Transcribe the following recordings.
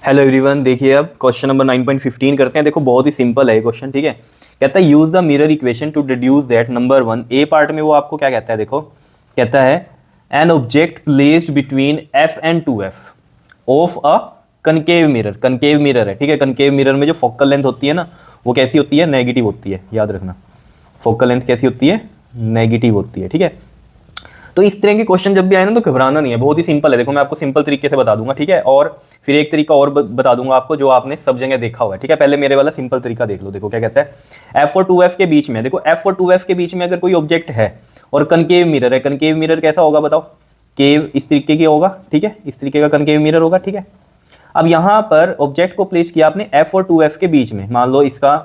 Hello everyone, देखिए अब question number 9.15 करते हैं। देखो बहुत ही सिंपल है ये क्वेश्चन, ठीक है। कहता है use the mirror equation two deduce that number 1। A part में वो आपको क्या कहता है, देखो कहता है an object placed between F and 2f of a concave mirror. Concave mirror है, ठीक है। कनकेव मिरर में जो फोकल लेंथ होती है ना, वो कैसी होती है, नेगेटिव होती है, याद रखना। फोकल लेंथ कैसी होती है, नेगेटिव होती है, ठीक है। तो इस तरह के क्वेश्चन जब भी आए ना तो घबराना नहीं है, बहुत ही सिंपल है। देखो मैं आपको सिंपल तरीके से बता दूंगा, ठीक है। और फिर एक तरीका और बता दूंगा आपको जो आपने सब जगह देखा हुआ है, ठीक है। पहले मेरे वाला सिंपल तरीका देख लो। देखो क्या कहता है, एफ और 2f के बीच में, देखो एफ और 2f के बीच में अगर कोई ऑब्जेक्ट है और कनकेव मिरर है। कनकेव मिरर कैसा होगा बताओ, केव इस तरीके की होगा, ठीक है। इस तरीके का कनकेव मिरर होगा, ठीक है। अब यहाँ पर ऑब्जेक्ट को प्लेस किया आपने एफ और 2f के बीच में। मान लो इसका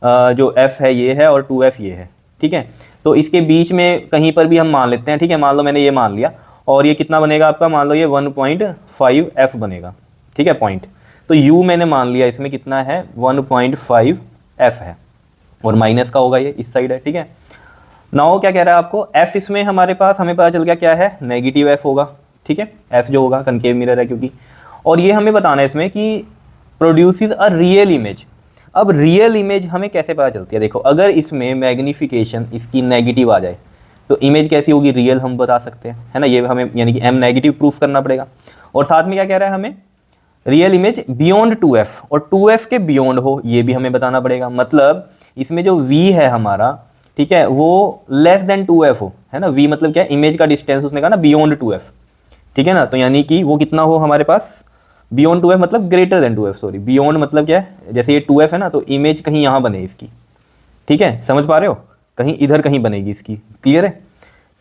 जो f है ये है और 2f ये है, ठीक है। तो इसके बीच में कहीं पर भी हम मान लेते हैं, ठीक है। मान लो मैंने ये मान लिया और ये कितना बनेगा आपका, मान लो ये 1.5f बनेगा, ठीक है, पॉइंट। तो u मैंने मान लिया इसमें कितना है, 1.5f है और माइनस का होगा, ये इस साइड है, ठीक है। नाउ क्या कह रहा है आपको, f इसमें हमारे पास हमें पता चल गया क्या है, नेगेटिव f होगा, ठीक है। f जो होगा कनकेव मिरर है क्योंकि, और ये हमें बताना है इसमें कि प्रोड्यूसेस अ रियल इमेज। अब रियल इमेज हमें कैसे पता चलती है, देखो अगर इसमें मैग्निफिकेशन इसकी नेगेटिव आ जाए तो इमेज कैसी होगी, रियल हम बता सकते हैं, है ना। ये हमें यानी कि m नेगेटिव प्रूफ करना पड़ेगा। और साथ में क्या कह रहा है हमें, रियल इमेज बियॉन्ड 2f और 2f के बियॉन्ड हो, ये भी हमें बताना पड़ेगा। मतलब इसमें जो v है हमारा, ठीक है, वो लेस देन 2f हो, है ना। v मतलब क्या है, इमेज का डिस्टेंस, उसने कहा ना बियॉन्ड 2f, ठीक है ना। तो यानी कि वो कितना हो हमारे पास, बियॉन्ड 2f मतलब greater than 2f, sorry beyond मतलब क्या है, जैसे ये 2f है ना, तो इमेज कहीं यहाँ बने इसकी, ठीक है। समझ पा रहे हो, कहीं इधर कहीं बनेगी इसकी, क्लियर है,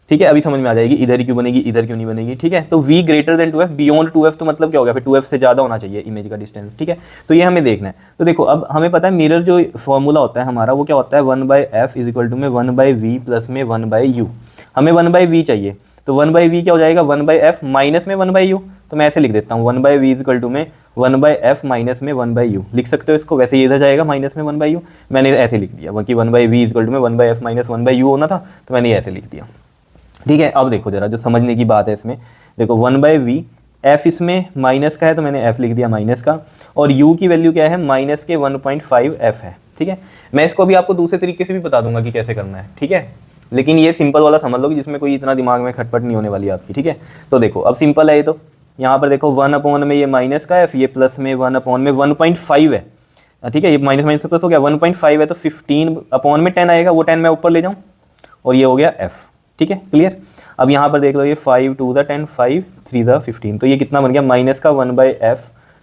ठीक है। अभी समझ में आ जाएगी इधर ही क्यों बनेगी, इधर क्यों नहीं बनेगी, ठीक है। तो v greater than 2f, beyond 2f तो मतलब क्या हो गया, फिर 2f से ज़्यादा होना चाहिए इमेज का डिस्टेंस, ठीक है। तो ये हमें देखना है। तो देखो अब हमें पता है मिरर जो फॉर्मूला होता है हमारा वो क्या होता है, 1/f इज इक्वल टू में 1/v प्लस में 1/u। हमें 1/v चाहिए, तो 1/v क्या हो जाएगा, 1/f माइनस में 1/u। तो मैं ऐसे लिख देता हूँ, 1/v इज इक्वल टू में 1/f माइनस में 1/u लिख सकते हो इसको। वैसे ये इधर जाएगा माइनस में 1/u, मैंने ऐसे लिख दिया कि 1/v इज इक्वल टू में 1/f माइनस 1/u होना था, तो मैंने ऐसे लिख दिया, ठीक है। अब देखो जरा जो समझने की बात है इसमें, देखो 1/v, f इसमें माइनस का है तो मैंने f लिख दिया माइनस का, और u की वैल्यू क्या है, माइनस के 1.5f है, ठीक है। मैं इसको भी आपको दूसरे तरीके से भी बता दूंगा कि कैसे करना है, ठीक है। लेकिन ये सिंपल वाला समझ लो कि जिसमें कोई इतना दिमाग में खटपट नहीं होने वाली आपकी, ठीक है। तो देखो अब सिंपल है ये, तो यहाँ पर देखो 1 में ये माइनस का f, ये प्लस में 1 में 1.5 है, ठीक है। ये माइनस माइनस प्लस हो गया, 1.5 है तो 15 में 10 आएगा, वो 10 मैं ऊपर ले जाऊँ और ये हो गया f, ठीक है, क्लियर। अब यहाँ पर देख लो, ये 5 2 द 10, 5 3 द 15, तो ये कितना बन गया, माइनस का 1/f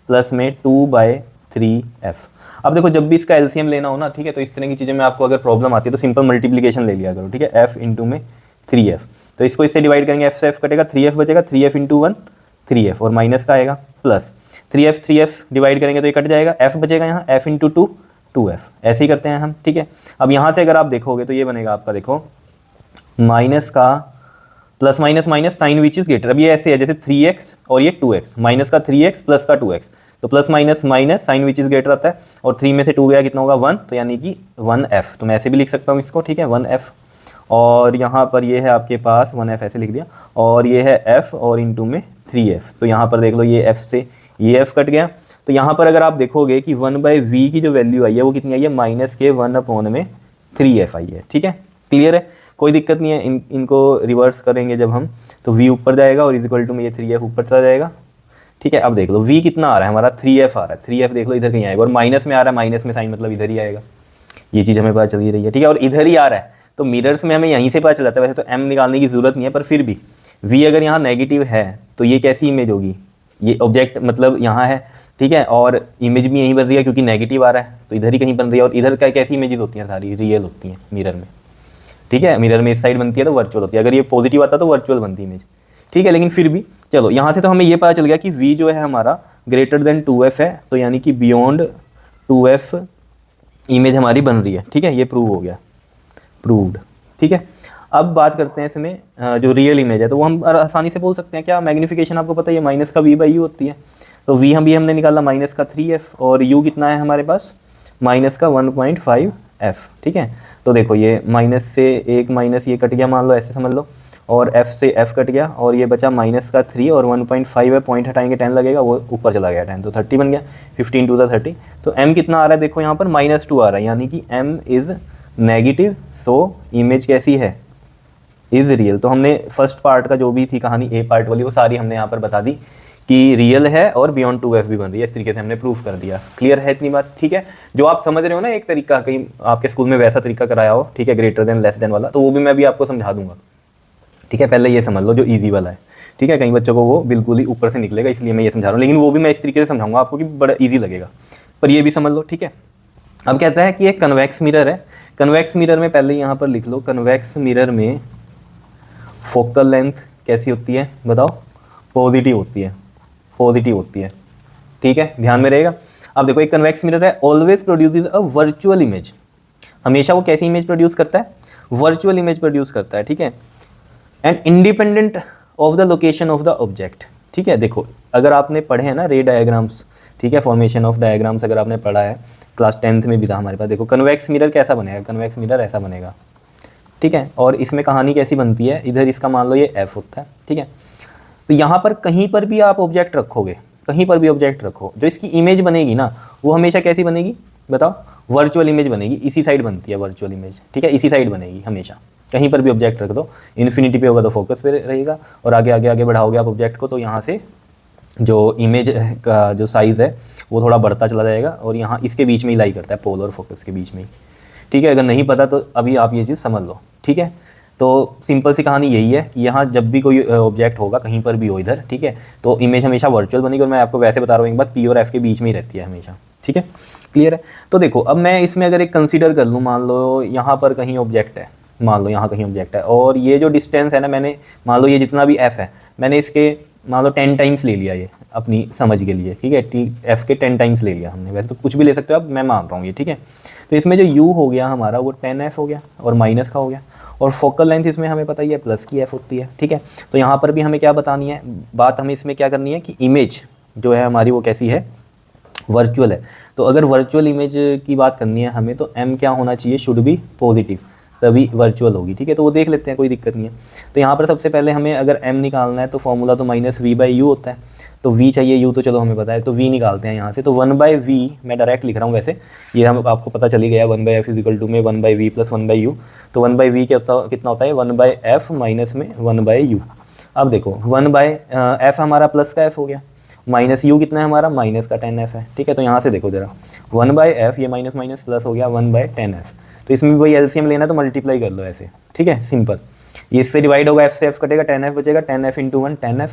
प्लस में 2/3f। अब देखो जब भी इसका एलसीएम लेना हो ना, ठीक है, तो इस तरह की चीज़ें में आपको अगर प्रॉब्लम आती है तो सिंपल मल्टीप्लिकेशन ले लिया करो, ठीक है। f इंटू में 3f, तो इसको इससे डिवाइड करेंगे, f से f कटेगा, 3f बचेगा, 3f इंटू 1 3f और माइनस का आएगा प्लस 3f डिवाइड करेंगे तो ये कट जाएगा, f बचेगा यहाँ, f इंटू 2 2f, ऐसे ही करते हैं हम, ठीक है। अब यहाँ से अगर आप देखोगे तो ये बनेगा आपका, देखो माइनस का plus minus minus sign which is greater. अब ये ऐसे है जैसे 3x और ये 2x, माइनस का 3x प्लस का 2x, तो plus minus minus sign which is greater आता है, और 3 में से 2 गया कितना होगा 1, तो यानी कि 1f। तो मैं ऐसे भी लिख सकता हूँ इसको, ठीक है, 1f। और यहाँ पर ये है आपके पास 1f, ऐसे लिख दिया, और ये है f और इंटू में 3f। तो यहाँ पर देख लो ये f से ये f कट गया, तो यहाँ पर अगर आप देखोगे कि 1/v की जो वैल्यू आई है वो कितनी आई है, माइनस के 1 में 3f आई है, ठीक है, क्लियर है, कोई दिक्कत नहीं है। इनको रिवर्स करेंगे जब हम, तो v ऊपर जाएगा और इज इक्वल टू में ये 3f ऊपर चला जाएगा, ठीक है। अब देख लो v कितना आ रहा है हमारा, 3f आ रहा है, 3f देख लो इधर कहीं आएगा, और माइनस में आ रहा है, माइनस में साइन मतलब इधर ही आएगा, ये चीज़ हमें पता चल ही रही है, ठीक है। और इधर ही आ रहा है तो मिरर्स में हमें यहीं से पता चल जाता है, वैसे तो m निकालने की जरूरत नहीं है, पर फिर भी v अगर यहाँ नेगेटिव है तो ये कैसी इमेज होगी, ये ऑब्जेक्ट मतलब यहाँ है, ठीक है, और इमेज भी यहीं बन रही है क्योंकि नेगेटिव आ रहा है, तो इधर ही कहीं बन रही है। और इधर का कैसी इमेजेस होती हैं, सारी रियल होती हैं मिरर में, ठीक है। मिरर में इस साइड बनती है तो वर्चुअल होती है, अगर ये पॉजिटिव आता तो वर्चुअल बनती इमेज, ठीक है। लेकिन फिर भी चलो यहाँ से तो हमें ये पता चल गया कि v जो है हमारा ग्रेटर देन 2f है, तो यानी कि बियॉन्ड 2f इमेज हमारी बन रही है, ठीक है, ये प्रूव हो गया, प्रूव्ड, ठीक है। अब बात करते हैं इसमें जो रियल इमेज है, तो वो हम आसानी से बोल सकते हैं क्या, मैग्निफिकेशन आपको पता है ये माइनस का v/u होती है, तो v भी हमने निकाला माइनस का 3f, और u कितना है हमारे पास, माइनस का 1.5f, ठीक है। तो देखो ये माइनस से एक माइनस ये कट गया, मान लो ऐसे समझ लो, और f से f कट गया और ये बचा माइनस का 3 और 1.5 है, पॉइंट हटाएंगे 10 लगेगा, वो ऊपर चला गया 10, तो 30 बन गया, 15 टू द 30। तो m कितना आ रहा है देखो यहाँ पर -2 आ रहा है, यानी कि m is negative, so image कैसी है, इज़ रियल। तो हमने फर्स्ट पार्ट का जो भी थी कहानी ए पार्ट वाली वो सारी हमने यहाँ पर बता दी कि रियल है और बियॉन्ड 2f भी बन रही है, इस तरीके से हमने प्रूफ कर दिया। क्लियर है इतनी बात? ठीक है, जो आप समझ रहे हो ना एक तरीका, कहीं आपके स्कूल में वैसा तरीका कराया हो, ठीक है, ग्रेटर देन लेस देन वाला, तो वो भी मैं भी आपको समझा दूंगा। ठीक है, पहले ये समझ लो जो ईजी वाला है। ठीक है, कई बच्चों को वो बिल्कुल ही ऊपर से निकलेगा, इसलिए मैं ये समझा रहा हूँ, लेकिन वो भी मैं इस तरीके से समझाऊंगा आपको कि बड़ा ईजी लगेगा, पर ये भी समझ लो। ठीक है, अब कहता है कि एक कन्वेक्स मिरर है, कन्वेक्स मिरर में पहले यहाँ पर लिख लो, कन्वेक्स मिरर में फोकल लेंथ कैसी होती है बताओ? पॉजिटिव होती है, पॉजिटिव होती है। ठीक है, ध्यान में रहेगा। अब देखो एक कन्वेक्स मिरर है, always produces a virtual image, हमेशा वो कैसी इमेज प्रोड्यूस करता है? वर्चुअल इमेज प्रोड्यूस करता है। ठीक है, and independent of the location of the object. ठीक है, देखो अगर आपने पढ़े हैं ना रे डायग्राम्स, ठीक है, फॉर्मेशन ऑफ डायग्राम्स अगर आपने पढ़ा है क्लास 10th में भी था हमारे पास, देखो कन्वेक्स मिरर कैसा बनेगा, कन्वेक्स मिरर ऐसा बनेगा। ठीक है, और इसमें कहानी कैसी बनती है, इधर इसका मान लो ये f होता है। ठीक है, तो यहाँ पर कहीं पर भी आप ऑब्जेक्ट रखोगे, कहीं पर भी ऑब्जेक्ट रखो, जो इसकी इमेज बनेगी ना वो हमेशा कैसी बनेगी बताओ? वर्चुअल इमेज बनेगी, इसी साइड बनती है वर्चुअल इमेज। ठीक है, इसी साइड बनेगी हमेशा, कहीं पर भी ऑब्जेक्ट रख दो, इन्फिनिटी पे होगा तो फोकस पे रहेगा, और आगे आगे आगे बढ़ाओगे आप ऑब्जेक्ट को तो यहाँ से जो इमेज का जो साइज़ है वो थोड़ा बढ़ता चला जाएगा, और यहाँ इसके बीच में ही लाई करता है, पोल और फोकस के बीच में ही। ठीक है, अगर नहीं पता तो अभी आप ये चीज़ समझ लो। ठीक है, तो सिंपल सी कहानी यही है कि यहाँ जब भी कोई ऑब्जेक्ट होगा कहीं पर भी हो इधर, ठीक है, तो इमेज हमेशा वर्चुअल बनेगी, और मैं आपको वैसे बता रहा हूँ एक बात, पी और एफ के बीच में ही रहती है हमेशा। ठीक है, क्लियर है? तो देखो अब मैं इसमें अगर एक कंसीडर कर लूँ, मान लो यहाँ पर कहीं ऑब्जेक्ट है, मान लो यहाँ कहीं ऑब्जेक्ट है, और ये जो डिस्टेंस है ना, मैंने मान लो ये जितना भी एफ है मैंने इसके मान लो 10 टाइम्स ले लिया ये अपनी समझ के लिए। ठीक है, एफ के 10 टाइम्स ले लिया हमने, वैसे तो कुछ भी ले सकते हो अब, मैं मान रहा हूँ ये। ठीक है, तो इसमें जो u हो गया हमारा वो 10f हो गया और माइनस का हो गया, और फोकल लेंथ इसमें हमें पता ही है प्लस की f होती है। ठीक है, तो यहाँ पर भी हमें क्या बतानी है बात, हमें इसमें क्या करनी है कि इमेज जो है हमारी वो कैसी है? वर्चुअल है। तो अगर वर्चुअल इमेज की बात करनी है हमें तो m क्या होना चाहिए? शुड बी पॉजिटिव, तभी वर्चुअल होगी। ठीक है, तो वो देख लेते हैं, कोई दिक्कत नहीं है। तो यहाँ पर सबसे पहले हमें अगर m निकालना है तो फॉर्मूला तो -v/u होता है, तो v चाहिए, u तो चलो हमें पता है, तो v निकालते हैं यहाँ से। तो 1/v मैं डायरेक्ट लिख रहा हूँ, वैसे ये हम आपको पता चली गया 1/f = में 1/v + 1/u। तो 1/v कितना होता है? 1/f माइनस में 1/u। अब देखो 1/f हमारा प्लस का f हो गया, माइनस u कितना है हमारा? माइनस का 10f है। ठीक है, तो यहाँ से देखो जरा 1/f, ये माइनस माइनस प्लस हो गया 1/10f। तो इसमें भी वही एलसीएम लेना तो मल्टीप्लाई कर लो ऐसे। ठीक है, सिंपल, ये इससे डिवाइड होगा, f से f कटेगा, 10f बचेगा, 10f × 1 10f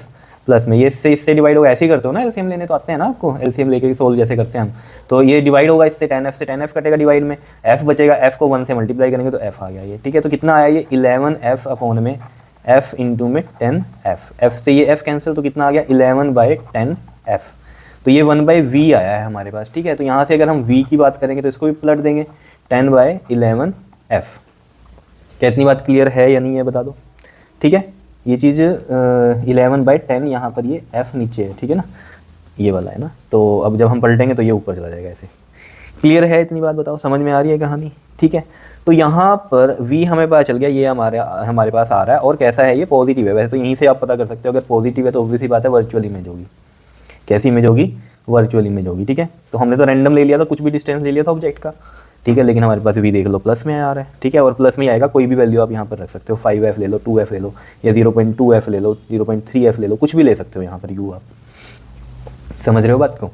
प्लस में ये इससे डिवाइड होगा, ऐसे ही करते हो ना एलसीएम लेने, तो आते हैं ना आपको एलसीएम लेके सोल्व जैसे करते हैं हम। तो ये डिवाइड होगा इससे, 10f से 10f कटेगा डिवाइड में, f बचेगा, f को 1 से मल्टीप्लाई करेंगे तो f आ गया ये। ठीक है, तो कितना आया ये? 11f अपॉन में f × में 10f, f से ये f कैंसिल, तो कितना आ गया? 11/10f। तो ये 1/v आया है हमारे पास। ठीक है, तो यहाँ से अगर हम v की बात करेंगे तो इसको भी पलट देंगे, 10/11f। क्या इतनी बात क्लियर है या नहीं है बता दो? ठीक है, ये चीज़ 11/10 यहाँ पर ये f नीचे है। ठीक है ना, ये वाला है ना, तो अब जब हम पलटेंगे तो ये ऊपर चला जाएगा ऐसे। क्लियर है इतनी बात? बताओ, समझ में आ रही है कहानी? ठीक है, तो यहाँ पर v हमें पता चल गया, ये हमारे पास आ रहा है, और कैसा है ये? पॉजिटिव है। वैसे तो यहीं से आप पता कर सकते हो, अगर पॉजिटिव है तो ऑब्वियसली बात है वर्चुअल इमेज होगी। कैसी इमेज होगी? वर्चुअल इमेज होगी। ठीक है, तो हमने तो रैंडम ले लिया था, कुछ भी डिस्टेंस ले लिया था ऑब्जेक्ट का। ठीक है, लेकिन हमारे पास v देख लो प्लस में आ रहा है। ठीक है, और प्लस में ही आएगा, कोई भी वैल्यू आप यहाँ पर रख सकते हो, 5f ले लो, 2f ले लो, या 0.2f ले लो, 0.3f ले लो, कुछ भी ले सकते हो यहाँ पर u। आप समझ रहे हो बात को?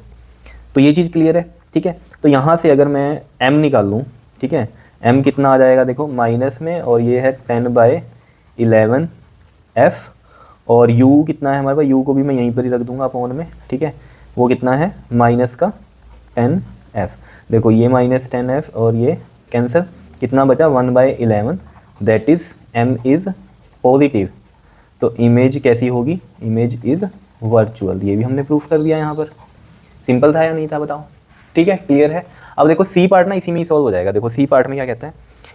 तो ये चीज़ क्लियर है। ठीक है, तो यहाँ से अगर मैं m निकाल लूँ, ठीक है, m कितना आ जाएगा देखो माइनस में, और ये है 10/11f, और u कितना है हमारे पास? u को भी मैं यहीं पर ही रख दूंगा अपॉन में। ठीक है, वो कितना है? माइनस का 10f। देखो ये -10f और ये कैंसिल, कितना बचा? 1/11, that is m is positive, तो इमेज कैसी होगी? Image is virtual. ये भी हमने प्रूफ कर दिया यहाँ पर। सिंपल था या नहीं था बताओ? ठीक है, क्लियर है। अब देखो सी पार्ट ना इसी में ही सॉल्व हो जाएगा। देखो सी पार्ट में क्या कहता है?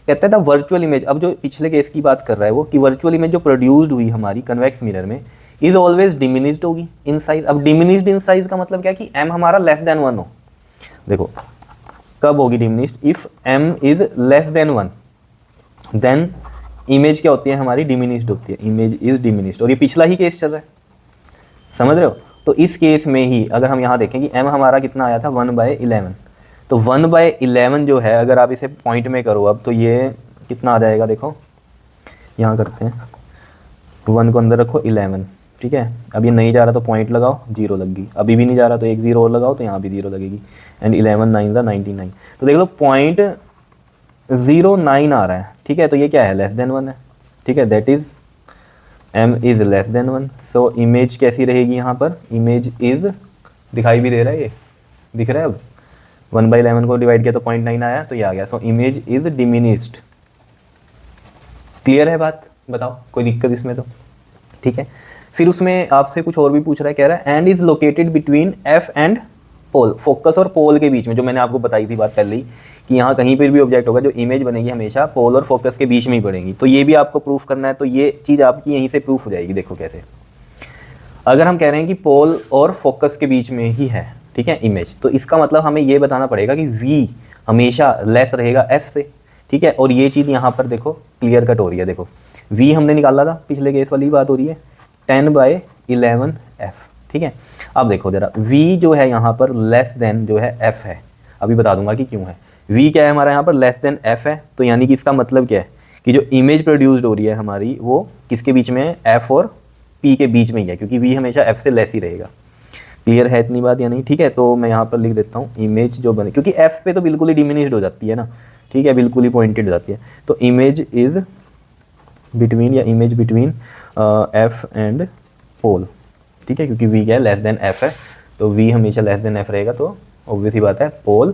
कहता है द वर्चुअल इमेज, अब जो पिछले केस की बात कर रहा है वो, कि वर्चुअल इमेज जो प्रोड्यूस्ड हुई हमारी कन्वेक्स मिरर में इज ऑलवेज डिमिनिश्ड होगी इन साइज। अब डिमिनिश्ड इन साइज का मतलब क्या है? कि m हमारा लेस देन 1 हो। देखो कब होगी diminished? If m is less than 1, then image क्या होती है हमारी, डिमिनिश्ड होती है, इमेज इज डिमिनिश्ड। और ये पिछला ही केस चल रहा है, समझ रहे हो। तो इस केस में ही अगर हम यहाँ देखें कि m हमारा कितना आया था 1/11, तो 1/11 जो है अगर आप इसे पॉइंट में करो अब, तो ये कितना आ जाएगा, देखो यहाँ करते हैं, 1 को अंदर रखो 11, ठीक है। अब ये नहीं जा रहा तो पॉइंट लगाओ, 0 लग गई। अभी भी नहीं जा रहा तो एक 0 और लगाओ, तो यहाँ भी 0 लगेगी। एंड 11 9 ज़ा 99, तो देख लो 0.09 आ रहा है, ठीक है। तो ये क्या है, लेस देन 1 है, ठीक है। That is m is less than 1। So image कैसी रहेगी यहाँ पर, इमेज इज़, दिखाई भी दे रहा है, ये दिख रहा है। अब 1/11 को डिवाइड किया तो 0.9 आया, तो ये आ गया। So image is diminished. Clear है बात, बताओ कोई दिक्कत इसमें तो, ठीक है। फिर उसमें आपसे कुछ और भी पूछ रहा है, कह रहा है and is located between F and pole, focus और पोल के बीच में, जो मैंने आपको बताई थी बात पहले ही कि यहाँ कहीं पर भी ऑब्जेक्ट होगा जो इमेज बनेगी हमेशा पोल और फोकस के बीच में ही पड़ेगी। तो ये भी आपको प्रूफ करना है, तो ये चीज़ आपकी यहीं से प्रूफ हो जाएगी। देखो कैसे, अगर हम कह रहे हैं कि पोल और फोकस के बीच में ही है, ठीक है, इमेज, तो इसका मतलब हमें ये बताना पड़ेगा कि v हमेशा लेस रहेगा f से, ठीक है। और ये चीज़ यहाँ पर देखो क्लियर कट हो रही है। देखो v हमने निकाला था, पिछले केस वाली बात हो रही है, 10/11 f, ठीक है। अब देखो जरा, v जो है यहाँ पर लेस देन जो है f है, अभी बता दूंगा कि क्यों है। v क्या है हमारा यहाँ पर, लेस देन f है, तो यानी कि इसका मतलब क्या है कि जो इमेज प्रोड्यूस्ड हो रही है हमारी वो किसके बीच में है, f और p के बीच में ही है, क्योंकि v हमेशा f से लेस ही रहेगा। क्लियर है इतनी बात या नहीं, ठीक है। तो मैं यहाँ पर लिख देता हूँ इमेज जो बने, क्योंकि f पे तो बिल्कुल ही डिमिनिश्ड हो जाती है ना, ठीक है, बिल्कुल ही पॉइंटेड हो जाती है। तो इमेज इज बिटवीन, या image between f and pole, ठीक है, क्योंकि v क्या है, लेस देन f है, तो v हमेशा लेस देन f रहेगा, तो ऑब्वियस ही बात है पोल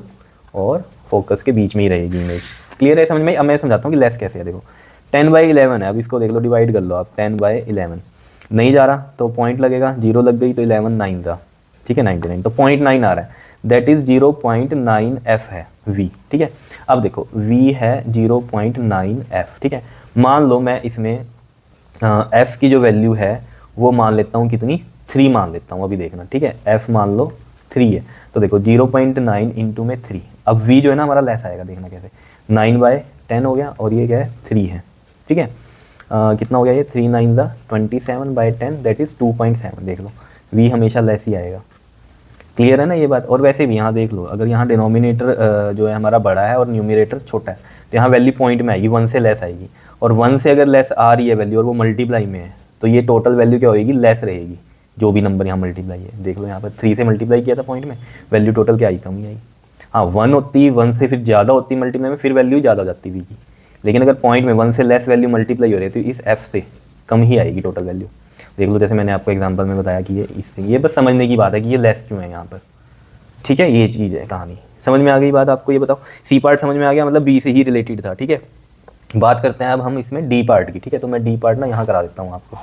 और फोकस के बीच में ही रहेगी इमेज। क्लियर है समझ में। अब मैं समझाता हूँ कि लेस कैसे है। देखो 10/11 है, अब इसको देख लो, डिवाइड कर लो आप, 10/11 नहीं जा रहा तो पॉइंट लगेगा, 0 लग गई तो 11 9 था, ठीक है, 99, तो 0.9 आ रहा है, दैट इज़ 0.9 f है v, ठीक है। अब देखो v है 0.9 f, ठीक है। मान लो मैं इसमें f की जो वैल्यू है वो मान लेता हूँ कितनी, 3 मान लेता हूँ, अभी देखना, ठीक है। f मान लो 3 है, तो देखो 0.9 इंटू में 3, अब v जो है ना हमारा लेस आएगा, देखना कैसे, 9/10 हो गया, और ये क्या है 3 है, ठीक है। कितना हो गया ये, 3 9 ज़ा 27/10, दैट इज़ 2.7। देख लो v हमेशा लेस ही आएगा। क्लियर है ना ये बात। और वैसे भी यहाँ देख लो, अगर यहाँ डिनोमिनेटर जो है हमारा बड़ा है और न्यूमरेटर छोटा है, तो यहाँ वैल्यू पॉइंट में आएगी, 1 से लेस आएगी, और 1 से अगर लेस आ रही है वैल्यू और वो मल्टीप्लाई में है, तो ये टोटल वैल्यू क्या होगी, लेस रहेगी, जो भी नंबर यहाँ मल्टीप्लाई है। देख लो यहाँ पर 3 से मल्टीप्लाई किया था पॉइंट में, वैल्यू टोटल क्या आई, कम ही आई। हाँ 1 होती, 1 से फिर ज़्यादा होती मल्टीप्लाई में, फिर वैल्यू ज़्यादा हो जाती वी की, लेकिन अगर पॉइंट में 1 से लेस वैल्यू मल्टीप्लाई हो रही है तो इस f से कम ही आएगी टोटल वैल्यू। देख लो जैसे मैंने आपको एग्जांपल में बताया कि ये इससे, ये बस समझने की बात है कि ये लेस क्यों है यहाँ पर, ठीक है। ये चीज़ है कहानी, समझ में आ गई बात आपको। ये बताओ सी पार्ट समझ में आ गया, मतलब बी से ही रिलेटेड था, ठीक है। बात करते हैं अब हम इसमें डी पार्ट की, ठीक है। तो मैं डी पार्ट ना यहाँ करा देता हूँ आपको,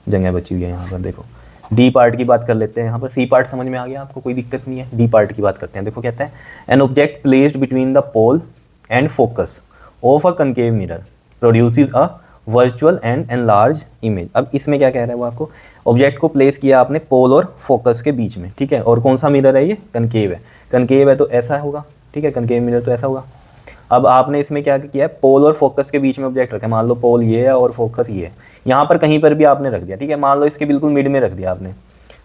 जगह बची हुई है यहाँ पर। देखो डी पार्ट की बात कर लेते हैं यहाँ पर, सी पार्ट समझ में आ गया आपको, कोई दिक्कत नहीं है। डी पार्ट की बात करते हैं। देखो कहता है an object placed between the pole and focus of a concave mirror produces a virtual and enlarge image. अब इसमें क्या कह रहा है वो आपको, ऑब्जेक्ट को प्लेस किया आपने पोल और फोकस के बीच में, ठीक है। और कौन सा मिरर है ये, कनकेव है। कनकेव है तो ऐसा होगा, ठीक है, कनकेव मिरर तो ऐसा होगा। अब आपने इसमें क्या किया है, पोल और फोकस के बीच में ऑब्जेक्ट रखा है। मान लो पोल ये है और फोकस ये है, यहाँ पर कहीं पर भी आपने रख दिया, ठीक है। मान लो इसके बिल्कुल मिड में रख दिया आपने,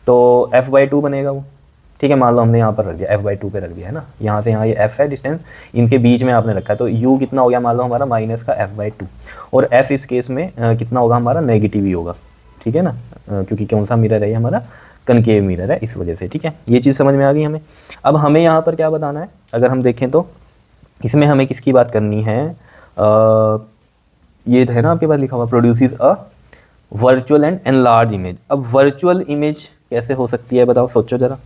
तो f/2 बनेगा वो, ठीक है। मान लो हमने यहाँ पर रख दिया, f/2 पे रख दिया है ना, यहाँ से यहाँ ये f है डिस्टेंस, इनके बीच में आपने रखा है, तो u कितना हो गया, मान लो हमारा माइनस का f/2, और f इस केस में कितना होगा हमारा, नेगेटिव ही होगा, ठीक है ना, क्योंकि कौन सा मिरर है ये हमारा, कनकेव मिरर है, इस वजह से, ठीक है। ये चीज़ समझ में आ गई हमें। अब हमें यहाँ पर क्या बताना है, अगर हम देखें तो इसमें हमें किसकी बात करनी है, ये है ना आपके पास लिखा हुआ, produces a virtual and enlarge image. अब वर्चुअल इमेज कैसे हो सकती है बताओ, सोचो जरा,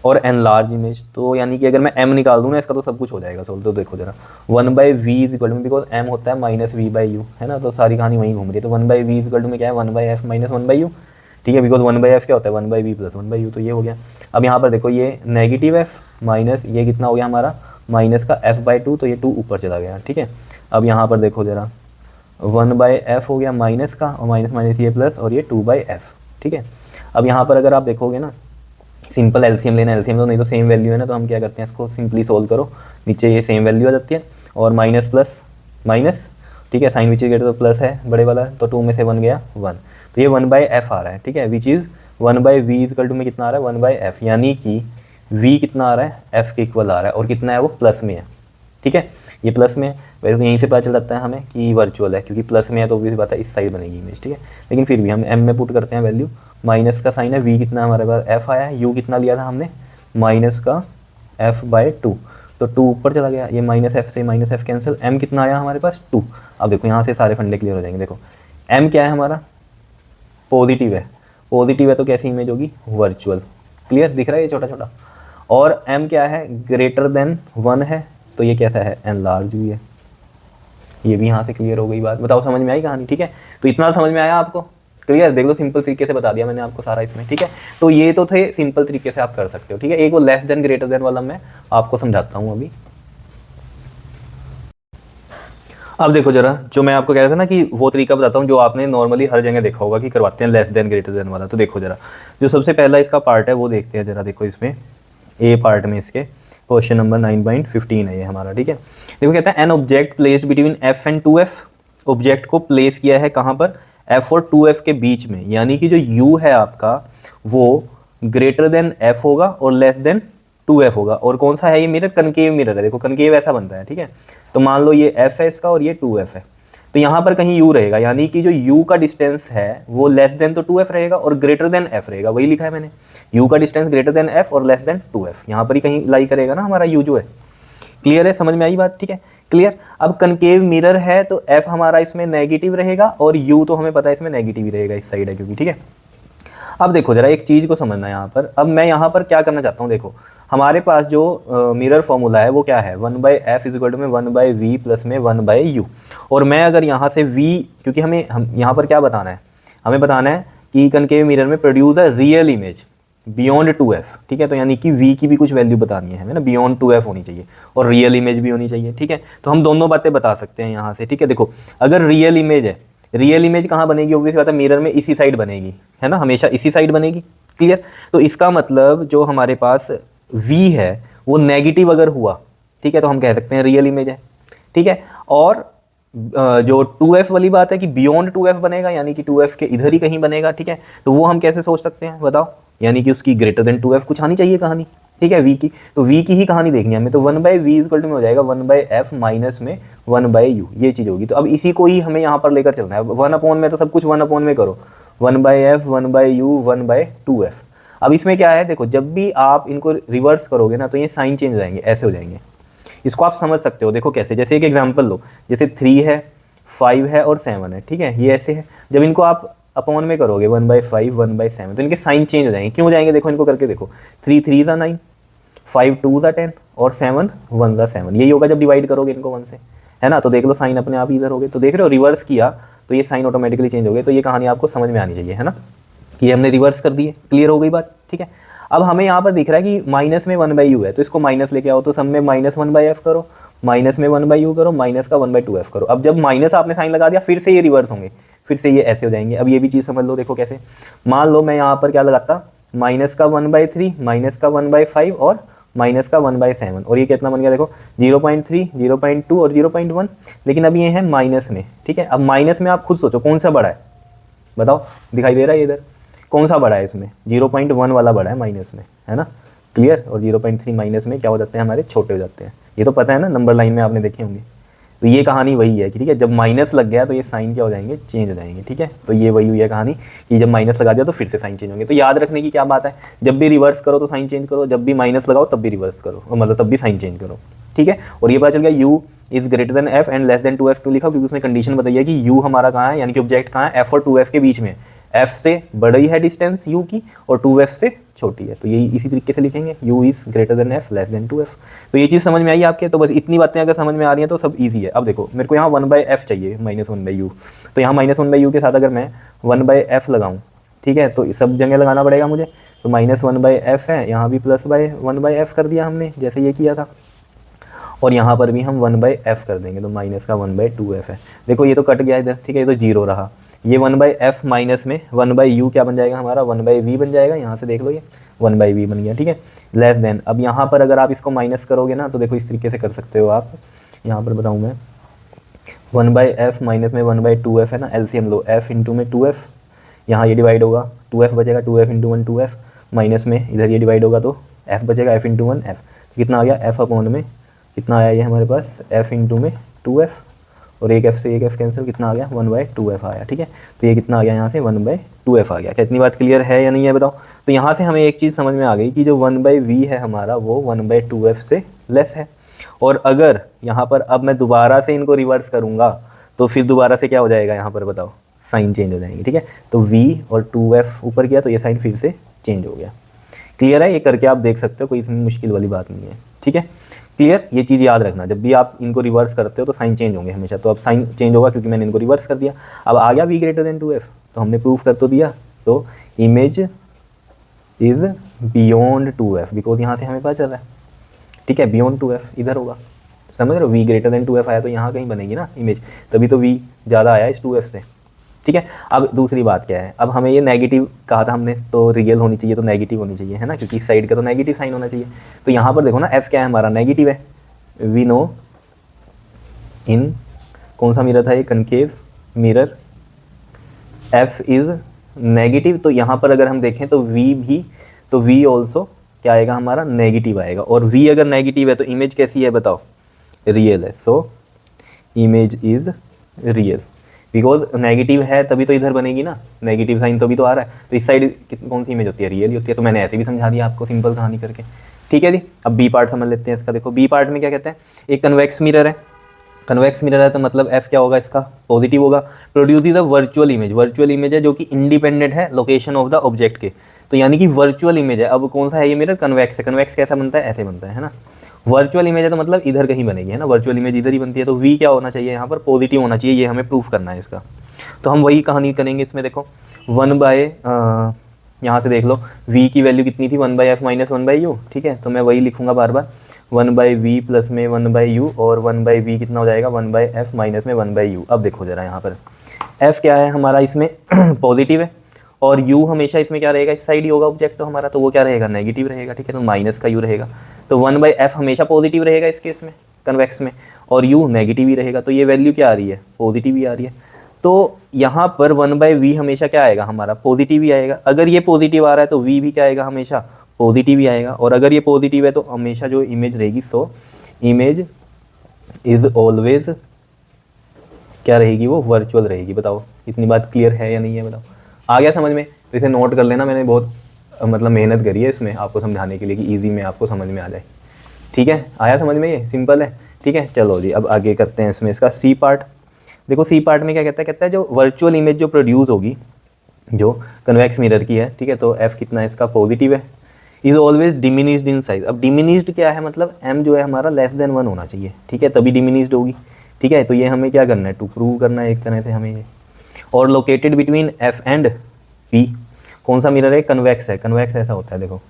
और एनलार्ज इमेज, तो यानी कि अगर मैं m निकाल दूँ ना इसका तो सब कुछ हो जाएगा सोल्व। तो देखो जरा 1/v is equal to, because m होता है माइनस v/u, है ना, तो सारी कहानी वहीं घूम रही है। तो 1/v इज इक्वल टू में क्या है, 1/f माइनस 1/u, ठीक है, बिकॉज 1/f क्या होता है, 1/v प्लस 1/u, तो ये हो गया। अब यहाँ पर देखो ये नेगेटिव f माइनस ये कितना हो गया हमारा, माइनस का f/2, तो ये 2 ऊपर चला गया, ठीक है। अब यहाँ पर देखो जरा 1/f हो गया माइनस का, और माइनस माइनस ये प्लस, और ये 2/f, ठीक है। अब यहाँ पर अगर आप देखोगे ना, सिंपल एलसीएम लेना, एलसीएम तो नहीं तो सेम वैल्यू है ना, तो हम क्या करते हैं इसको सिंपली सोल्व करो, नीचे ये सेम वैल्यू आ जाती है, और माइनस प्लस माइनस, ठीक है, साइन विच इज ग्रेटर तो प्लस है बड़े वाला, तो 2 में से 1 गया 1, तो ये 1/f आ रहा है, ठीक है, which is 1/v equal to में कितना आ रहा है 1/f, यानी कि v कितना आ रहा है f के इक्वल आ रहा है, और कितना है वो प्लस में है, ठीक है, ये प्लस में है। वैसे तो यहीं से पता चल जाता है हमें कि वर्चुअल है, क्योंकि प्लस में है तो ऑब्वियसली बात है इस साइड बनेगी इमेज, ठीक है, लेकिन फिर भी हम m में पुट करते हैं वैल्यू, माइनस का साइन है, v कितना हमारे पास f आया है, u कितना लिया था हमने माइनस का f/2, तो 2 ऊपर चला गया, ये माइनस एफ से माइनस एफ कैंसिल, m कितना आया हमारे पास 2। अब देखो यहाँ से सारे फंडे क्लियर हो जाएंगे, देखो m क्या है हमारा पॉजिटिव है, पॉजिटिव है तो कैसी इमेज होगी वर्चुअल, क्लियर दिख रहा है ये छोटा छोटा, और m क्या है ग्रेटर देन 1 है, तो ये कैसा है एनलार्ज हुई है, ये भी यहाँ से क्लियर हो गई बात, बताओ समझ में आई कहानी, ठीक है, तो इतना समझ में आया आपको, क्लियर, देख लो सिंपल तरीके से बता दिया मैंने आपको सारा इसमें, ठीक है, तो ये तो थे सिंपल तरीके से आप कर सकते हो, ठीक है, एक वो लेस देन ग्रेटर देन वाला मैं आपको समझाता हूँ अभी। अब देखो जरा, जो मैं आपको कह रहा था ना कि वो तरीका बताता हूँ जो आपने नॉर्मली हर जगह देखा होगा कि करवाते हैं लेस देन ग्रेटर देन वाला, तो देखो जरा, जो सबसे पहला इसका पार्ट है वो देखते हैं जरा, देखो इसमें ए पार्ट में इसके क्वेश्चन नंबर 9.15 है ये हमारा, ठीक है, देखो कहता है an object placed between F and 2f, object को प्लेस किया है कहाँ पर f और 2f के बीच में, यानी कि जो u है आपका वो ग्रेटर देन f होगा और लेस देन 2f होगा, और कौन सा है ये मिरर, कनकेव मिरर है, देखो कनकेव ऐसा बनता है, ठीक है, तो मान लो ये f है इसका और ये 2f है, तो यहाँ पर कहीं u रहेगा, यानी कि जो u का डिस्टेंस है वो लेस देन तो 2f रहेगा और ग्रेटर देन f रहेगा, वही लिखा है मैंने, u का डिस्टेंस ग्रेटर देन f और लेस देन 2f, यहाँ पर ही कहीं लाई करेगा ना हमारा u जो है, क्लियर है, समझ में आई बात, ठीक है, क्लियर। अब कनकेव मिरर है तो f हमारा इसमें नेगेटिव रहेगा और u तो हमें पता है इसमें नेगेटिव ही रहेगा इस साइड है क्योंकि, ठीक है। अब देखो जरा एक चीज़ को समझना है यहाँ पर, अब मैं यहाँ पर क्या करना चाहता हूँ, देखो हमारे पास जो मिरर फॉर्मूला है वो क्या है 1/f इज इक्वल टू में 1/v प्लस में 1/u, और मैं अगर यहाँ से v, क्योंकि हम यहाँ पर क्या बताना है, हमें बताना है कि कनकेव मिरर में produce a real image beyond 2f, ठीक है, तो यानी कि v की भी कुछ वैल्यू बतानी है हमें ना, बियॉन्ड 2f होनी चाहिए और रियल इमेज भी होनी चाहिए, ठीक है, तो हम दोनों बातें बता सकते हैं यहाँ से, ठीक है। देखो अगर रियल इमेज है, रियल इमेज कहाँ बनेगी, ऑब्वियस बात है मिरर में इसी साइड बनेगी, है ना, हमेशा इसी साइड बनेगी, क्लियर, तो इसका मतलब जो हमारे पास v है वो नेगेटिव अगर हुआ, ठीक है, तो हम कह सकते हैं रियल इमेज है, ठीक है, और जो 2f वाली बात है कि बियॉन्ड 2f बनेगा, यानी कि 2f के इधर ही कहीं बनेगा, ठीक है, तो वो हम कैसे सोच सकते हैं बताओ, यानी कि उसकी ग्रेटर देन 2f कुछ आनी चाहिए कहानी, ठीक है, v की, तो v की ही कहानी देखनी है हमें, तो 1/v इक्वल टू में हो जाएगा 1/f माइनस में 1/u, ये चीज़ होगी, तो अब इसी को ही हमें यहाँ पर लेकर चलना है, 1/, में तो सब कुछ 1/, में करो, 1/f 1/u 1/2f। अब इसमें क्या है, देखो जब भी आप इनको रिवर्स करोगे ना तो ये साइन चेंज हो जाएंगे, ऐसे हो जाएंगे, इसको आप समझ सकते हो, देखो कैसे, जैसे एक एग्जांपल लो, जैसे 3 है 5 है और 7 है, ठीक है, ये ऐसे है, जब इनको आप अपॉन में करोगे 1/5 1/7 तो इनके साइन चेंज हो जाएंगे, क्यों हो जाएंगे, देखो इनको करके देखो, 3 3 ज़ा 9, 5 2 ज़ा 10 और 7 1 ज़ा 7, यही होगा जब डिवाइड करोगे इनको 1 से, है ना, तो देख लो साइन अपने आप ही इधर हो गए, तो देख रहे हो रिवर्स किया तो ये साइन ऑटोमेटिकली चेंज हो गए, तो ये कहानी आपको समझ में आनी चाहिए, है ना, कि हमने रिवर्स कर दिए, क्लियर हो गई बात, ठीक है। अब हमें यहाँ पर दिख रहा है कि माइनस में 1/u है, तो इसको माइनस लेके आओ, तो सब में माइनस 1/f करो, माइनस में 1/u करो, माइनस का 1/2f करो, अब जब माइनस आपने साइन लगा दिया फिर से ये रिवर्स होंगे, फिर से ये ऐसे हो जाएंगे। अब ये भी चीज़ समझ लो, देखो कैसे, मान लो मैं यहाँ पर क्या लगाता, माइनस का 1/3 माइनस का 1/5 और माइनस का 1/7, और ये कितना बन गया देखो 0.3 0.2 और 0.1, लेकिन अब ये है माइनस में, ठीक है। अब माइनस में आप खुद सोचो कौन सा बड़ा है, बताओ, दिखाई दे रहा है इधर, कौन सा बड़ा है इसमें, 0.1 वाला बड़ा है माइनस में, है ना, क्लियर, और 0.3 माइनस में क्या हो जाते हैं हमारे, छोटे हो जाते हैं, ये तो पता है ना, नंबर लाइन में आपने देखे होंगे, तो ये कहानी वही है कि ठीक है, जब माइनस लग गया तो ये साइन क्या हो जाएंगे, चेंज हो जाएंगे, ठीक है, तो ये वही हुई है कहानी कि जब माइनस लगा दिया तो फिर से साइन चेंज होंगे। तो याद रखने की क्या बात है, जब भी रिवर्स करो तो साइन चेंज करो, जब भी माइनस लगाओ तब भी रिवर्स करो, मतलब तब भी साइन चेंज करो, ठीक है। और ये पता चल गया u is greater than f and less than 2f क्यों लिखा, क्योंकि उसने कंडीशन बताई है कि u हमारा कहाँ है, यानी कि ऑब्जेक्ट कहाँ है, f और 2f के बीच में, f से बड़ी है डिस्टेंस u की और 2f से छोटी है, तो यही इसी तरीके से लिखेंगे, u is greater than f less than 2f। तो ये चीज़ समझ में आई आपके, तो बस इतनी बातें अगर समझ में आ रही हैं तो सब इजी है। अब देखो मेरे को यहाँ 1/f चाहिए माइनस 1/u, तो यहाँ माइनस 1/u के साथ अगर मैं 1/f लगाऊँ, ठीक है, तो सब जगह लगाना पड़ेगा मुझे, तो माइनस 1/f है, यहाँ भी प्लस 1/f कर दिया हमने जैसे ये किया था, और यहाँ पर भी हम 1/f कर देंगे, तो माइनस का 1/2f है, देखो ये तो कट गया इधर, ठीक है, ये तो जीरो रहा, ये 1/f माइनस में 1/u क्या बन जाएगा हमारा, 1/v बन जाएगा, यहाँ से देख लो ये 1/v बन गया, ठीक है, लेस देन। अब यहाँ पर अगर आप इसको माइनस करोगे ना तो देखो इस तरीके से कर सकते हो आप, यहाँ पर बताऊँ मैं, 1/f माइनस में 1/2f है ना, एलसीएम लो, f इंटू में 2f, यहाँ ये डिवाइड होगा 2f बचेगा, 2f इंटू 1 2f, माइनस में इधर ये डिवाइड होगा तो f बचेगा, f इंटू 1 f, तो कितना आ गया f अपॉन में कितना आया ये हमारे पास f इंटू में 2f, और एक f से एक f कैंसिल, कितना आ गया 1/2f आया। ठीक है, तो ये कितना आ गया यहाँ से 1/2f आ गया। क्या इतनी बात क्लियर है या नहीं है बताओ। तो यहाँ से हमें एक चीज़ समझ में आ गई कि जो 1/v है हमारा वो 1/2f से लेस है। और अगर यहाँ पर अब मैं दोबारा से इनको रिवर्स करूँगा तो फिर दोबारा से क्या हो जाएगा यहाँ पर बताओ, साइन चेंज हो जाएंगे। ठीक है, तो v और 2f ऊपर किया तो ये साइन फिर से चेंज हो गया। क्लियर है, ये करके आप देख सकते हो, कोई इसमें मुश्किल वाली बात नहीं है। ठीक है, क्लियर, ये चीज़ याद रखना, जब भी आप इनको रिवर्स करते हो तो साइन चेंज होंगे हमेशा। तो अब साइन चेंज होगा क्योंकि मैंने इनको रिवर्स कर दिया। अब आ गया v ग्रेटर देन 2f, तो हमने प्रूफ कर तो दिया, तो image is beyond 2f, because यहाँ से हमें पता चल रहा है। ठीक है, बियॉन्ड 2f इधर होगा, समझ रहे हो, v ग्रेटर देन 2f आया तो यहाँ कहीं बनेगी ना इमेज, तभी तो v ज़्यादा आया इस 2f से। ठीक है, अब दूसरी बात क्या है, अब हमें ये नेगेटिव कहा था हमने, तो रियल होनी चाहिए तो नेगेटिव होनी चाहिए, है ना, क्योंकि इस साइड का तो नेगेटिव साइन होना चाहिए। तो यहाँ पर देखो ना f क्या है हमारा, नेगेटिव है। वी नो इन कौन सा मिरर था ये, concave mirror, f is negative, तो यहाँ पर अगर हम देखें तो v भी, तो v ऑल्सो क्या आएगा हमारा, नेगेटिव आएगा। और v अगर नेगेटिव है तो इमेज कैसी है बताओ, रियल है। So image is real, because negative है तभी तो इधर बनेगी ना, नेगेटिव साइन तभी तो आ रहा है, तो इस साइड कौन सी इमेज होती है, रियल ही होती है। तो मैंने ऐसे भी समझा दिया आपको सिंपल कहानी करके। ठीक है जी, अब बी पार्ट समझ लेते हैं इसका। देखो बी पार्ट में क्या कहते हैं, एक कन्वेक्स मिरर है, कन्वेक्स मिरर है तो मतलब f क्या होगा इसका, पॉजिटिव होगा। Produce the virtual image, virtual image है जो कि इंडिपेंडेंट है लोकेशन ऑफ द ऑब्जेक्ट के, तो यानी कि वर्चुअल इमेज है। अब कौन सा है ये मिरर, कन्वेक्स है। कन्वेक्स कैसा बनता है, ऐसे बनता है ना। वर्चुअल इमेज है तो मतलब इधर कहीं बनेगी, है ना, वर्चुअल इमेज इधर ही बनती है। तो v क्या होना चाहिए यहाँ पर, पॉजिटिव होना चाहिए, ये हमें प्रूफ करना है इसका। तो हम वही कहानी करेंगे इसमें। देखो 1 यहाँ से देख लो v की वैल्यू कितनी थी, 1/f माइनस 1/u। ठीक है, तो मैं वही लिखूंगा बार बार, 1/v प्लस में 1/u, और 1/v कितना हो जाएगा, 1/f माइनस में 1/u। अब देखो जरा यहाँ पर f क्या है हमारा इसमें पॉजिटिव है, और u हमेशा इसमें क्या रहेगा, इस साइड ही होगा ऑब्जेक्ट तो हमारा, तो वो क्या रहेगा, नेगेटिव रहेगा। ठीक है, तो माइनस का u रहेगा, तो 1/f हमेशा पॉजिटिव रहेगा इस केस में, कन्वेक्स में, और u नेगेटिव ही रहेगा। तो ये वैल्यू क्या आ रही है, पॉजिटिव ही आ रही है। तो यहाँ पर 1/v हमेशा क्या आएगा हमारा, पॉजिटिव ही आएगा। अगर ये पॉजिटिव आ रहा है तो v भी क्या आएगा, हमेशा पॉजिटिव ही आएगा। और अगर ये पॉजिटिव है तो हमेशा जो इमेज रहेगी, सो इमेज इज ऑलवेज क्या रहेगी, वो वर्चुअल रहेगी। बताओ इतनी बात क्लियर है या नहीं है, बताओ आ गया समझ में। तो इसे नोट कर लेना, मैंने बहुत मतलब मेहनत करी है इसमें आपको समझाने के लिए कि ईजी में आपको समझ में आ जाए। ठीक है, आया समझ में, ये सिंपल है। ठीक है, चलो जी अब आगे करते हैं इसमें इसका सी पार्ट। देखो सी पार्ट में क्या कहता है, कहता है जो वर्चुअल इमेज जो प्रोड्यूस होगी जो कन्वेक्स मिरर की है, ठीक है, तो f कितना है इसका, पॉजिटिव है, is always diminished in size. अब डिमिनिश्ड क्या है, मतलब m जो है हमारा लेस देन 1 होना चाहिए। ठीक है, तभी डिमिनिश्ड होगी। ठीक है, तो ये हमें क्या करना है, टू प्रूव करना है एक तरह से हमें ये। और located between f and p, कौन सा मिरर है, कन्वेक्स है। कन्वेक्स ऐसा होता है देखो,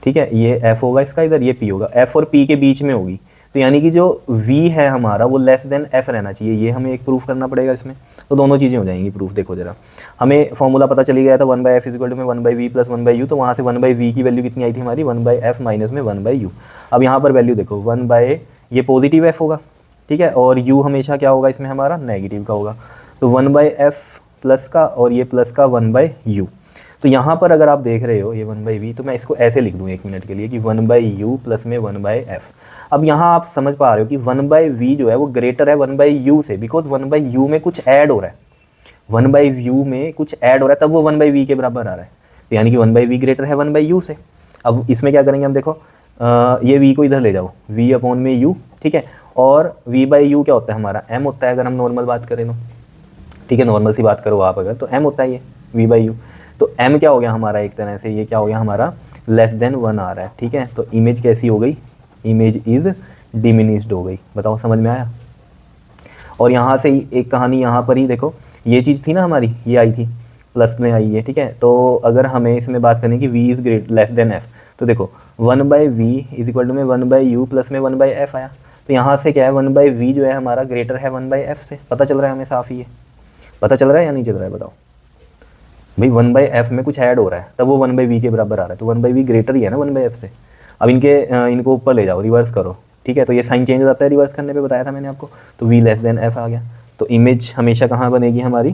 ठीक है, ये f होगा इसका इधर, ये p होगा, f और p के बीच में होगी। तो यानी कि जो v है हमारा वो लेस देन f रहना चाहिए, ये हमें एक प्रूफ करना पड़ेगा इसमें। तो दोनों चीज़ें हो जाएंगी प्रूफ। देखो जरा, हमें फॉर्मूला पता चली गया था 1/f इक्वल टू में 1/v प्लस 1/u, तो वहाँ से 1/v की वैल्यू कितनी आई थी हमारी, 1/f माइनस में 1/u। अब यहाँ पर वैल्यू देखो 1/ ये पॉजिटिव f होगा, ठीक है, और u हमेशा क्या होगा इसमें हमारा, नेगेटिव का होगा। तो 1/f प्लस का और ये प्लस का 1/u। तो यहाँ पर अगर आप देख रहे हो ये 1/v, तो मैं इसको ऐसे लिख दूँ एक मिनट के लिए कि 1/u प्लस में 1/f। अब यहाँ आप समझ पा रहे हो कि 1/v जो है वो ग्रेटर है 1/u से, बिकॉज 1/u में कुछ ऐड हो रहा है, 1/u में कुछ ऐड हो रहा है, तब वो 1/v के बराबर आ रहा है। तो यानी कि 1/v ग्रेटर है 1/u से। अब इसमें क्या करेंगे हम, देखो ये v को इधर ले जाओ, v अपॉन में u, ठीक है, और v/u क्या होता है हमारा, m होता है अगर हम नॉर्मल बात करें तो। ठीक है, नॉर्मल सी बात करो आप अगर, तो m होता है ये v/u। तो m क्या हो गया हमारा, एक तरह से ये क्या हो गया हमारा, लेस देन 1 आ रहा है। ठीक है, तो इमेज कैसी हो गई, इमेज इज डिमिनिश्ड हो गई। बताओ समझ में आया। और यहाँ से ही एक कहानी यहाँ पर ही देखो, ये चीज़ थी ना हमारी, ये आई थी प्लस में आई है, ठीक है। तो अगर हमें इसमें बात करनी कि v is great less than f, तो देखो 1/v इज इक्वल टू में 1/u प्लस में 1/f आया। तो यहाँ से क्या है, 1/v जो है हमारा ग्रेटर है 1/f से। पता चल रहा है हमें साफ ही है, पता चल रहा है या नहीं चल रहा है, बताओ भाई। 1/f में कुछ ऐड हो रहा है तब वो 1/v के बराबर आ रहा है, तो 1/v ग्रेटर ही है ना 1/f से। अब इनको ऊपर ले जाओ, रिवर्स करो, ठीक है। तो ये साइन चेंज हो जाता है रिवर्स करने पे, बताया था मैंने आपको। तो v लेस देन f आ गया। तो इमेज हमेशा कहाँ बनेगी हमारी,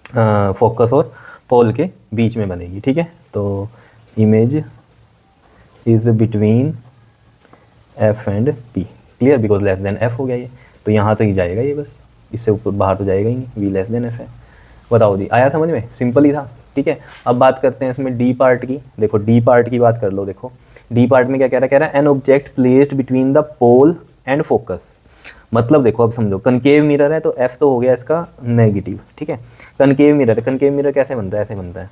फोकस और पोल के बीच में बनेगी, ठीक है। तो image is between f and p, clear, because less than f हो गया ये। तो यहाँ तक ही जाएगा ये, बस इससे ऊपर बाहर तो जाएगा ही नहीं, v लेस देन f है। बताओ जी, आया समझ में, सिंपल ही था, ठीक है। अब बात करते हैं इसमें डी पार्ट की। देखो डी पार्ट की बात कर लो। देखो डी पार्ट में क्या कह रहा है, an object placed between the pole and focus. मतलब देखो अब समझो, कनकेव मिरर है तो f तो हो गया इसका नेगेटिव, ठीक है। कनकेव मिरर है, कनकेव मिरर कैसे बनता है, ऐसे बनता है,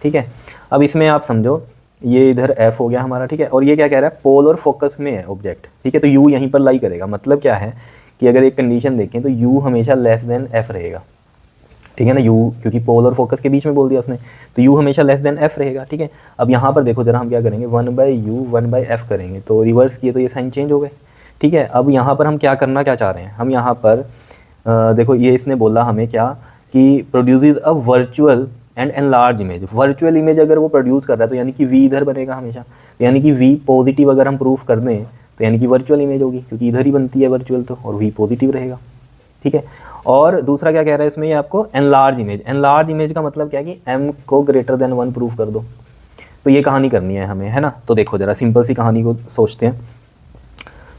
ठीक है। अब इसमें आप समझो ये इधर f हो गया हमारा, ठीक है। और ये क्या कह रहा है, पोल और फोकस में है ऑब्जेक्ट, ठीक है। तो u यहीं पर लाई करेगा। मतलब क्या है कि अगर एक कंडीशन देखें तो u हमेशा लेस देन f रहेगा, ठीक है ना। u क्योंकि पोल और फोकस के बीच में बोल दिया उसने, तो u हमेशा लेस देन f रहेगा, ठीक है। अब यहाँ पर देखो जरा, हम क्या करेंगे, 1/u 1/f करेंगे, तो रिवर्स किए तो ये साइन चेंज हो गए, ठीक है। अब यहाँ पर हम क्या करना क्या चाह रहे हैं, हम यहाँ पर देखो ये इसने बोला हमें क्या, कि produces a virtual and enlarge image. Virtual image अगर वो प्रोड्यूस कर रहा है तो यानी कि v इधर बनेगा हमेशा, तो यानी कि v पॉजिटिव अगर हम प्रूफ कर दें तो यानी कि वर्चुअल इमेज होगी, क्योंकि इधर ही बनती है वर्चुअल, तो और v पॉजिटिव रहेगा, ठीक है। और दूसरा क्या कह रहा है इसमें ये आपको, एनलार्ज इमेज। एनलार्ज इमेज का मतलब क्या है कि m को ग्रेटर देन 1 प्रूफ कर दो। तो ये कहानी करनी है हमें, है ना। तो देखो जरा सिंपल सी कहानी को सोचते हैं,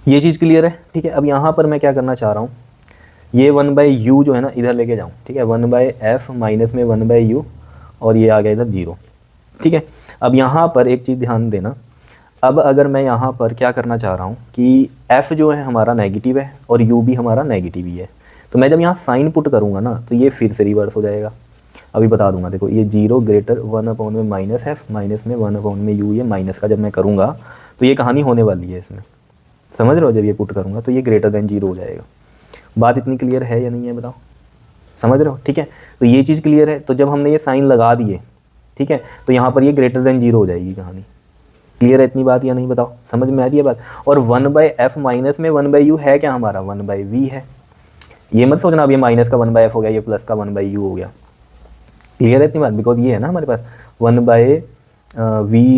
ये चीज़ क्लियर है, ठीक है। अब यहाँ पर मैं क्या करना चाह रहा हूँ, ये 1/u जो है ना इधर लेके जाऊँ, ठीक है। 1/f माइनस में 1/u, और ये आ गया इधर 0, ठीक है। अब यहाँ पर एक चीज़ ध्यान देना, अब अगर मैं यहाँ पर क्या करना चाह रहा हूँ कि f जो है हमारा नेगेटिव है और u भी हमारा नेगेटिव ही है, तो मैं जब यहाँ साइन पुट करूँगा ना तो ये फिर से रिवर्स हो जाएगा। अभी बता दूंगा, देखो ये 0 ग्रेटर 1/में माइनस f माइनस में 1/में u, ये माइनस का जब मैं करूँगा तो ये कहानी होने वाली है इसमें, समझ रहे हो। जब ये पुट करूँगा तो ये ग्रेटर देन 0 हो जाएगा। बात इतनी क्लियर है या नहीं है, बताओ, समझ रहे हो, ठीक है। तो ये चीज़ क्लियर है। तो जब हमने ये साइन लगा दिए, ठीक है, तो यहाँ पर ये ग्रेटर देन 0 हो जाएगी कहानी। क्लियर है इतनी बात या नहीं, बताओ, समझ में आ रही है बात। और 1/f माइनस में 1/u है क्या हमारा, 1/v है। ये मत सोचना अब ये माइनस का 1/f हो गया, ये प्लस का 1/u हो गया। क्लियर है इतनी बात, बिकॉज ये है ना हमारे पास 1/v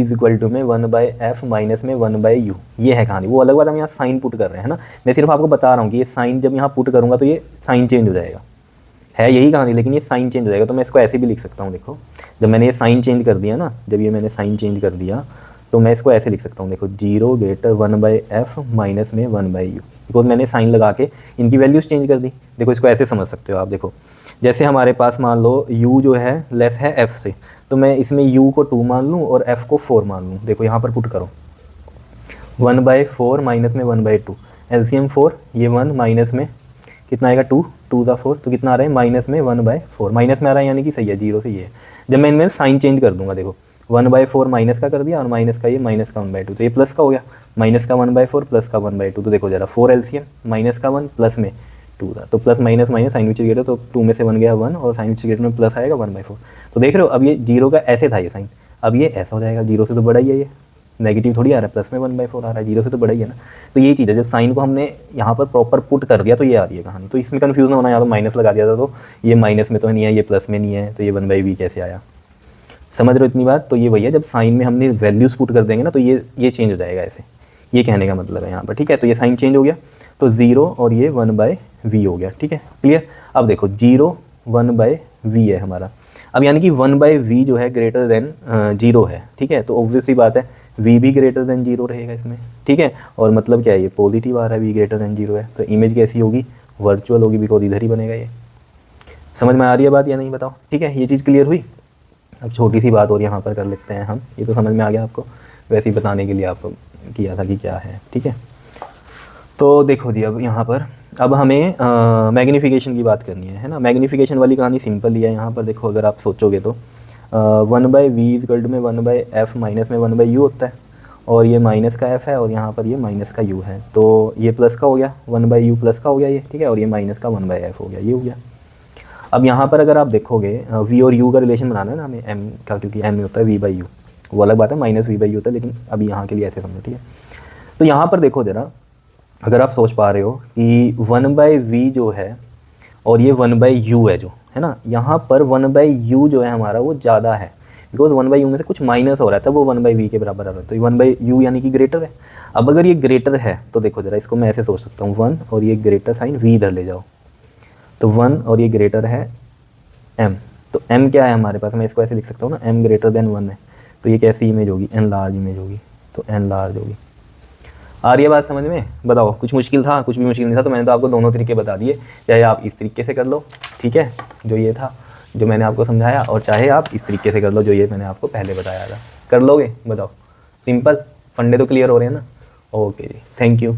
इज इक्वल टू में 1/f माइनस में 1/u, ये है कहानी। वो अलग बात, हम यहाँ साइन पुट कर रहे हैं ना। मैं सिर्फ आपको बता रहा हूँ कि ये साइन जब यहाँ पुट करूँगा तो ये साइन चेंज हो जाएगा, है यही कहानी, लेकिन ये साइन चेंज हो जाएगा। तो मैं इसको ऐसे भी लिख सकता हूँ, देखो जब मैंने ये साइन चेंज कर दिया ना, जब ये मैंने साइन चेंज कर दिया तो मैं इसको ऐसे लिख सकता हूँ, देखो 0 ग्रेटर 1/f माइनस में 1/u, बिकॉज मैंने साइन लगा के इनकी वैल्यूज़ चेंज कर दी। देखो इसको ऐसे समझ सकते हो आप, देखो जैसे हमारे पास मान लो u जो है लेस है f से, तो मैं इसमें u को 2 मान लूँ और f को 4 मान लूँ। देखो यहाँ पर पुट करो 1/4 माइनस में 1/2, एलसीएम 4, ये 1 माइनस में कितना आएगा 2, 2 दा 4, तो कितना आ रहा है माइनस में 1/4, माइनस में आ रहा है यानी कि सही है, 0 से ये है। जब मैं इनमें साइन चेंज कर दूंगा, देखो 1/4 माइनस का कर दिया और माइनस का ये माइनस का 1/2, तो ये प्लस का हो गया, माइनस का 1/4 प्लस का 1/2। तो देखो जरा 4 एलसीएम, माइनस का 1 प्लस में 2 था, तो plus minus minus sign which greater, तो 2 में से 1 गया 1 और साइन विच ग्रेटर में प्लस आएगा 1/4। तो देख रहे हो अब ये 0 का ऐसे था ये साइन, अब ये ऐसा हो जाएगा, 0 से तो बड़ा ही है, ये नेगेटिव थोड़ी आ रहा है, प्लस में 1/4 आ रहा है, 0 से तो बड़ा ही है ना। तो ये चीज़ है, जब साइन को हमने यहाँ पर प्रॉपर पुट कर दिया तो ये आ रही है कहानी। तो इसमें कन्फ्यूज़न होना, यहाँ तो माइनस लगा दिया था तो ये माइनस में तो नहीं है, ये प्लस में नहीं है, तो ये 1/v कैसे आया, समझ रहे हो इतनी बात। तो ये वही है, जब साइन में हमने वैल्यूज़ पुट कर देंगे ना तो ये चेंज हो जाएगा ऐसे, ये कहने का मतलब है यहाँ पर, ठीक है। तो ये साइन चेंज हो गया, तो 0 और ये 1/v हो गया, ठीक है, क्लियर। अब देखो 0 1/v है हमारा, अब यानी कि 1/v जो है ग्रेटर देन 0 है, ठीक है। तो ऑब्वियस सी बात है v भी ग्रेटर देन 0 रहेगा इसमें, ठीक है। और मतलब क्या है, ये पॉजिटिव आ रहा है, v ग्रेटर देन 0 है, तो इमेज कैसी होगी, वर्चुअल होगी, बिकॉज इधर ही बनेगा ये। समझ में आ रही है बात या नहीं, बताओ, ठीक है। ये चीज़ क्लियर हुई। अब छोटी सी बात और यहाँ पर कर लेते हैं हम, ये तो समझ में आ गया आपको, वैसे ही बताने के लिए आप किया था कि क्या है, ठीक है। तो देखो जी, अब यहाँ पर अब हमें मैग्नीफिकेशन की बात करनी है ना। मैग्नीफिकेशन वाली कहानी सिंपल ही है। यहाँ पर देखो अगर आप सोचोगे तो 1/v इक्वल में 1/f माइनस में 1/u होता है, और ये माइनस का f है और यहाँ पर ये माइनस का u है, तो ये प्लस का हो गया 1/u प्लस का हो गया ये, ठीक है, और ये माइनस का 1/f हो गया, ये हो गया। अब यहाँ पर अगर आप देखोगे v और u का रिलेशन बनाना है ना हमें m का, क्योंकि m में होता है v/u, वो अलग बात है, माइनस v/u होता है, लेकिन अभी यहाँ के लिए ऐसे समझो, ठीक है। तो यहाँ पर देखो जरा, अगर आप सोच पा रहे हो कि 1/v जो है और ये 1/u है जो है ना, यहाँ पर 1/u जो है हमारा वो ज़्यादा है, बिकॉज 1/u में से कुछ माइनस हो रहा था, वो 1/v के बराबर आ रहा है, तो 1/u यानी कि ग्रेटर है। अब अगर ये ग्रेटर है तो देखो जरा, इसको मैं ऐसे सोच सकता हूँ 1 और ये ग्रेटर साइन v इधर ले जाओ, तो 1 और ये ग्रेटर है m, तो m क्या है हमारे पास, मैं इसको ऐसे लिख सकता हूँ ना, m ग्रेटर देन 1 है, तो ये कैसी इमेज होगी, n लार्ज इमेज होगी, तो n लार्ज होगी। आ रही है बात समझ में? बताओ कुछ मुश्किल था? कुछ भी मुश्किल नहीं था। तो मैंने तो आपको दोनों तरीके बता दिए, चाहे आप इस तरीके से कर लो, ठीक है, जो ये था जो मैंने आपको समझाया, और चाहे आप इस तरीके से कर लो जो ये मैंने आपको पहले बताया था। कर लोगे? बताओ, सिंपल, फंडे तो क्लियर हो रहे हैं ना? ओके जी, थैंक यू।